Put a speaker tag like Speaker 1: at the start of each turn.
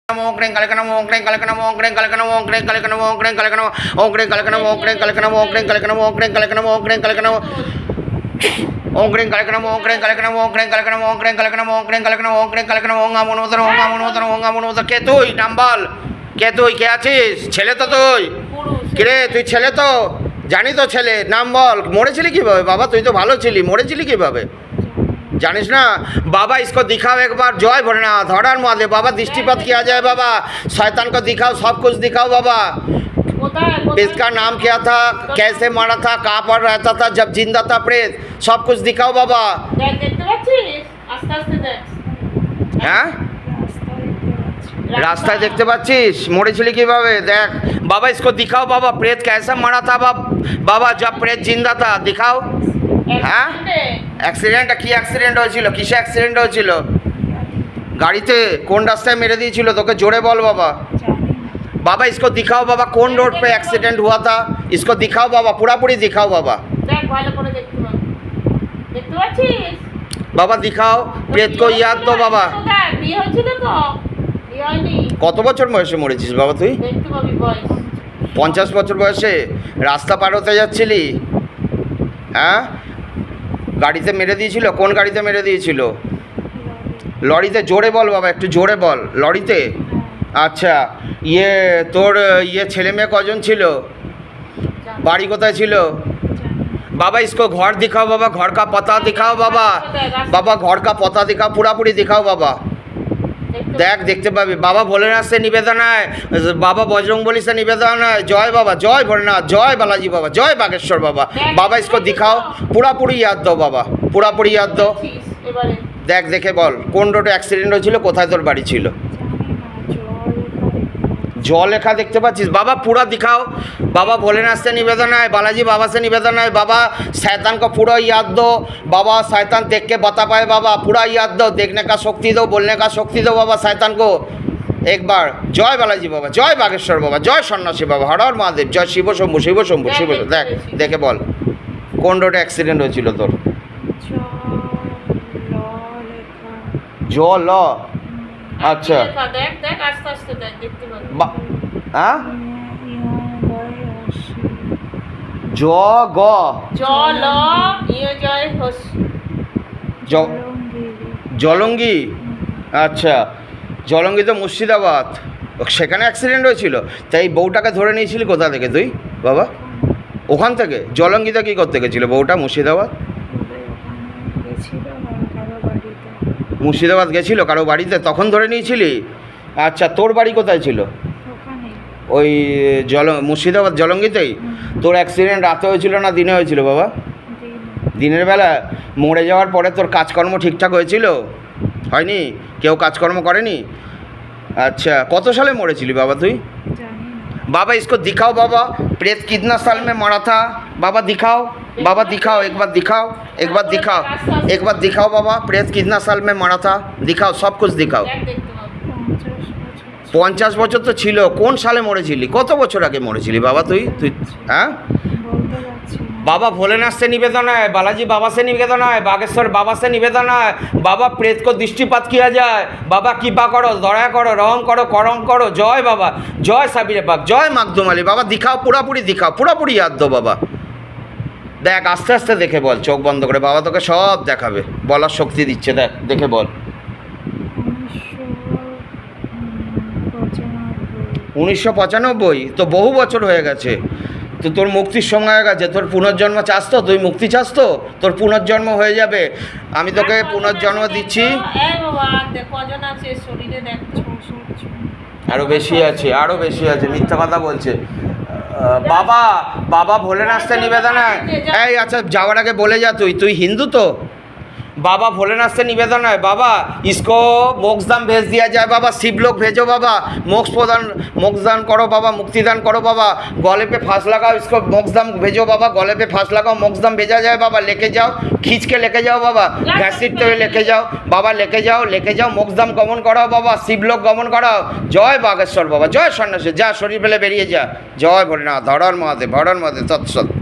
Speaker 1: Ongkring kalikanam ongkring kalikanam ongkring kalikanam ongkring kalikanam ongkring kalikanam ongkring kalikanam ongkring kalikanam ongkring kalikanam ongkring kalikanam ongkring kalikanam ongkring kalikanam ongkring kalikanam ongkring kalikanam ongkring kalikanam ongkring kalikanam ongkring kalikanam ongamonotar কে তুই নাম বল কে তুই কে আছিস ছেলে তো তুই কিরে তুই ছেলে তো জানি তো ছেলে নাম বল মরেছিলি কিভাবে বাবা তুই তো ভালো ছিলি মরেছিলি কিভাবে জানিস না बाबा इसको दिखाओ एक बार जय भोलेनाथ हर महादेव बाबा दृष्टिपात किया जाए बाबा शैतान को दिखाओ सब कुछ दिखाओ बाबा इसका नाम क्या था कैसे मारा था कहाँ पर रहता था जब जिंदा था प्रेत सब कुछ दिखाओ बाबा হ্যাঁ রাস্তায় দেখতে পাচ্ছিস মরেছিলি কিভাবে দেখ बाबा इसको दिखाओ बाबा प्रेत कैसा मारा था बाबा जब प्रेत जिंदा था दिखाओ হ্যাঁ অ্যাক্সিডেন্ট কি অ্যাক্সিডেন্ট হয়েছিল কিসে অ্যাক্সিডেন্ট হয়েছিল গাড়িতে কোন রাস্তায় মেরে দিয়েছিল তোকে জোরে বল बाबा बाबा इसको दिखाओ बाबा कौन रोड पे एक्सीडेंट हुआ था इसको दिखाओ बाबा पूरा पूरी दिखाओ बाबा बाबा दिखाओ प्रेत को याद दो बाबा কত বছর বয়সে মরেছিস বাবা তুই 50 বছর বয়সে রাস্তা পার হতে যাচ্ছিলি হ্যাঁ গাড়িতে মেরে দিয়েছিল কোন গাড়িতে মেরে দিয়েছিল লরিতে জোরে বল বাবা একটু জোরে বল লরিতে আচ্ছা তোর ছেলে মেয়ে কজন ছিল বাড়ি কোথায় ছিল बाबा इसको घर दिखाओ बाबा घर का पता दिखाओ बाबा बाबा घर का पता दिखाओ पूरा पूरी दिखाओ बाबा देख देखते पाबी बाबा भोलेनाथ से निवेदन है बाबा बजरंगबली से निवेदन है जय बाबा जय भोलेनाथ जय बालाजी बाबा जय बागेश्वर बाबा बाबा इसको दिखाओ पूरा पूरी याद दो बाबा पूरा पूरी याद दो देख देखे बोल कौन रोडे एक्सीडेंट হয়েছিল কোথায় তোর বাড়ি ছিল জল লেখা দেখতে পাচ্ছিস बाबा पूरा दिखाओ बाबा भोलेनाथ से निवेदन है बालाजी बाबा से निवेदन है बाबा शैतान को पूरा याद दो बाबा शैतान देख के बता पाए बाबा पूरा याद दो देखने का शक्ति दो बोलने का शक्ति दो बाबा शैतान को एक बार जय बालाजी बाबा जय बागेश्वर बाबा जय सन्यासी बाबा हर हर महादेव जय शिव शंभु शिव शंभु शिव देख देखे बोल कौन रोडे एक्सीडेंट হয়েছিল তোর জল আচ্ছা দেখ দেখ আস্তে আস্তে দেখ দেখতে পাবি হ্যাঁ জ গ জল জয় হস জলঙ্গি আচ্ছা জলঙ্গি তো মুর্শিদাবাদ সেখানে অ্যাক্সিডেন্ট হয়েছিল তাই বউটাকে ধরে নিয়েছিলি কোথা থেকে তুই বাবা ওখান থেকে জলঙ্গিতে কী করতে গেছিল বউটা মুর্শিদাবাদ মুর্শিদাবাদ গেছিল কারো বাড়িতে তখন ধরে নিয়েছিলি আচ্ছা তোর বাড়ি কোথায় ছিল ওই মুর্শিদাবাদ জলঙ্গিতেই তোর অ্যাক্সিডেন্ট রাতে হয়েছিল না দিনে হয়েছিল বাবা দিনের বেলা মরে যাওয়ার পরে তোর কাজকর্ম ঠিকঠাক হয়েছিল হয়নি কেউ কাজকর্ম করেনি अच्छा কত সালে মরেছিলি বাবা তুই बाबा इसको दिखाओ बाबा प्रेत कितना साल में मरा था बाबा दिखाओ एक बार दिखाओ एक बार दिखाओ एक बार दिखाओ बाबा प्रेत कितना साल में मरा था दिखाओ सब कुछ दिखाओ 50 বছর তো ছিল কোন সালে মরেছিলি কত বছর আগে মরেছিলি বাবা তুই হ্যাঁ बाबा भोलेनाथ से निवेदन है बालाजी बाबा से निवेदन है बागेश्वर बाबा से निवेदन है बाबा प्रेत को दृष्टिपात किया जाए बाबा कृपा करो दया करो रहम करो करम करो जय बाबा जय साबिरे बाग जय मागदुमाली बाबा दिखाओ पूरा पूरी याद दो बाबा देख आस्ते आस्ते देखे बोल चोख बंद करे बाबा तोके सब देखाबे बलार शक्ति दिच्छे देख देखे बोल 1995 तो बहु बछर हये गेछे तो তোর মুক্তির সময় হয়ে গেছে তোর পুনর্জন্ম চাস তো তুই মুক্তি চাস তো তোর পুনর্জন্ম হয়ে যাবে আমি তোকে পুনর্জন্ম দিচ্ছি আরো বেশি আছে মিথ্যা কথা বলছে বাবা বাবা ভোলেনাথ से निवेदन है এই আচ্ছা যাওয়ার আগে বলে যা তুই হিন্দু তো बाबा भोलेनाथ से निवेदन है बाबा इसको मोक्षदान भेज दिया जाए बाबा शिव लोग भेजो बाबा मोक्षदान करो बाबा मुक्तिदान करो बाबा गले पे फांस लगाओ इसको मोक्षदान भेजो बाबा गले पे फांस लगाओ मोक्षदान भेजा जाए बाबा लेके जाओ खींच के लेके जाओ बाबा घसीटते हुए लेके जाओ बाबा लेके जाओ मोक्षदान गमन कराओ बाबा शिव लोग गमन कराओ जय बागेश्वर बाबा जय सन्यासी जा शरीर फेले बेरिए जा जय भोलेनाथ हर हर महादेव तत्सत